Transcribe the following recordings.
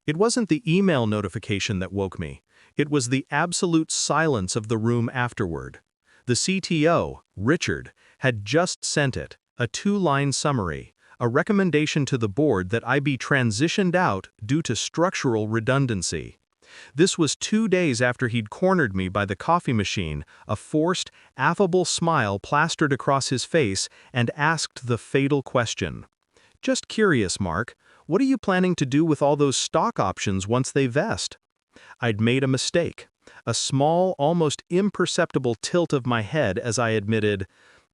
It wasn't the email notification that woke me. It was the absolute silence of the room afterward. The CTO, Richard, had just sent it, a 2-line summary, a recommendation to the board that I be transitioned out due to structural redundancy. This was 2 days after he'd cornered me by the coffee machine, a forced, affable smile plastered across his face, and asked the fatal question. "Just curious, Mark, what are you planning to do with all those stock options once they vest?" I'd made a mistake. A small, almost imperceptible tilt of my head as I admitted,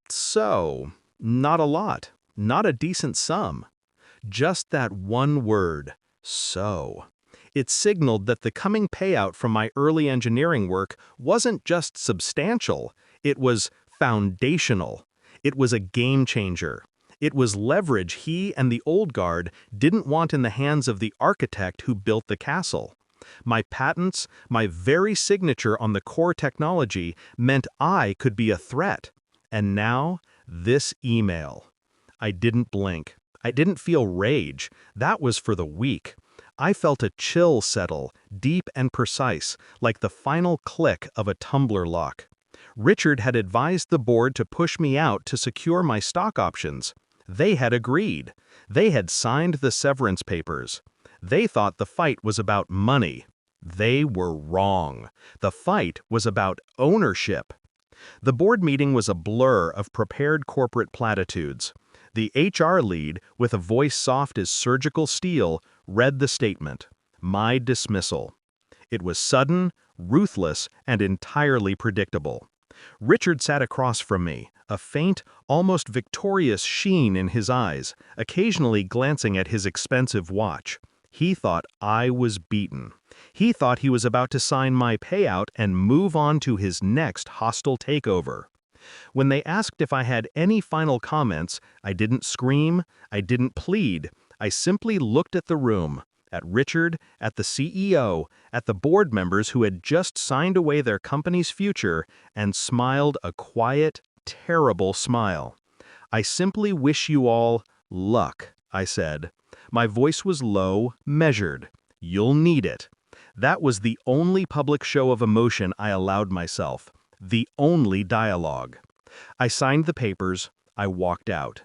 "So, not a lot, not a decent sum." Just that one word, "so." It signaled that the coming payout from my early engineering work wasn't just substantial, it was foundational. It was a game changer. It was leverage he and the old guard didn't want in the hands of the architect who built the castle. My patents, my very signature on the core technology, meant I could be a threat. And now, this email. I didn't blink. I didn't feel rage. That was for the weak. I felt a chill settle, deep and precise, like the final click of a tumbler lock. Richard had advised the board to push me out to secure my stock options. They had agreed. They had signed the severance papers. They thought the fight was about money. They were wrong. The fight was about ownership. The board meeting was a blur of prepared corporate platitudes. The HR lead, with a voice soft as surgical steel, read the statement. My dismissal. It was sudden, ruthless, and entirely predictable. Richard sat across from me, a faint, almost victorious sheen in his eyes, occasionally glancing at his expensive watch. He thought I was beaten. He thought he was about to sign my payout and move on to his next hostile takeover. When they asked if I had any final comments, I didn't scream, I didn't plead. I simply looked at the room, at Richard, at the CEO, at the board members who had just signed away their company's future, and smiled a quiet, terrible smile. "I simply wish you all luck," I said. My voice was low, measured. "You'll need it." That was the only public show of emotion I allowed myself. The only dialogue. I signed the papers. I walked out.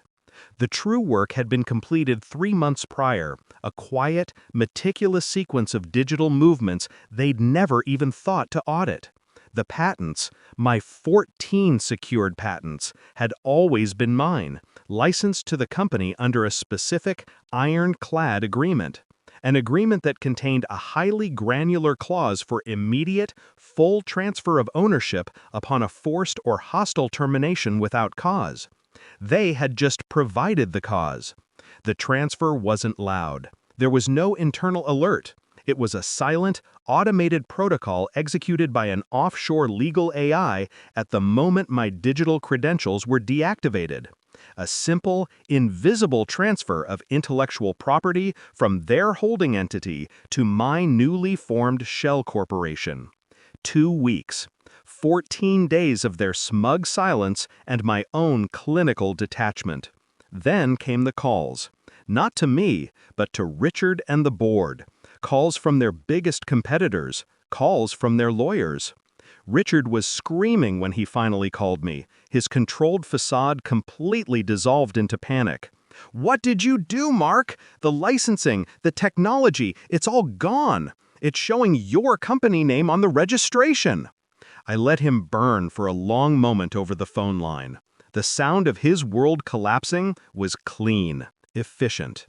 The true work had been completed 3 months prior, a quiet, meticulous sequence of digital movements they'd never even thought to audit. The patents, my 14 secured patents, had always been mine, licensed to the company under a specific, ironclad agreement. An agreement that contained a highly granular clause for immediate, full transfer of ownership upon a forced or hostile termination without cause. They had just provided the cause. The transfer wasn't loud. There was no internal alert. It was a silent, automated protocol executed by an offshore legal AI at the moment my digital credentials were deactivated. A simple, invisible transfer of intellectual property from their holding entity to my newly formed shell corporation. 2 weeks. 14 days of their smug silence and my own clinical detachment. Then came the calls. Not to me, but to Richard and the board. Calls from their biggest competitors. Calls from their lawyers. Richard was screaming when he finally called me, his controlled facade completely dissolved into panic. "What did you do, Mark? The licensing, the technology, it's all gone. It's showing your company name on the registration." I let him burn for a long moment over the phone line. The sound of his world collapsing was clean, efficient.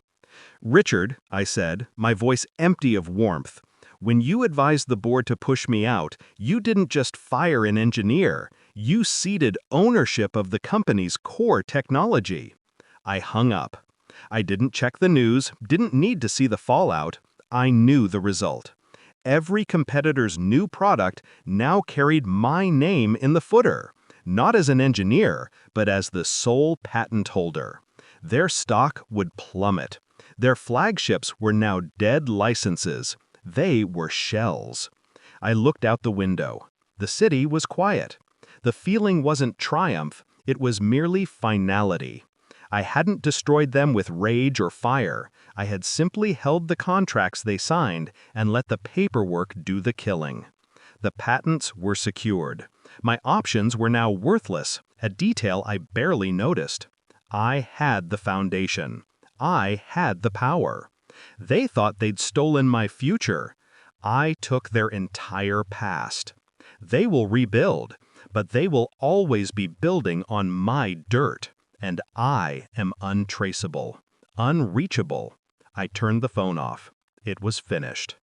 "Richard," I said, my voice empty of warmth, "when you advised the board to push me out, you didn't just fire an engineer. You ceded ownership of the company's core technology." I hung up. I didn't check the news, didn't need to see the fallout. I knew the result. Every competitor's new product now carried my name in the footer, not as an engineer, but as the sole patent holder. Their stock would plummet. Their flagships were now dead licenses. They were shells. I looked out the window. The city was quiet. The feeling wasn't triumph, it was merely finality. I hadn't destroyed them with rage or fire. I had simply held the contracts they signed and let the paperwork do the killing. The patents were secured. My options were now worthless, a detail I barely noticed. I had the foundation. I had the power. They thought they'd stolen my future. I took their entire past. They will rebuild, but they will always be building on my dirt. And I am untraceable, unreachable. I turned the phone off. It was finished.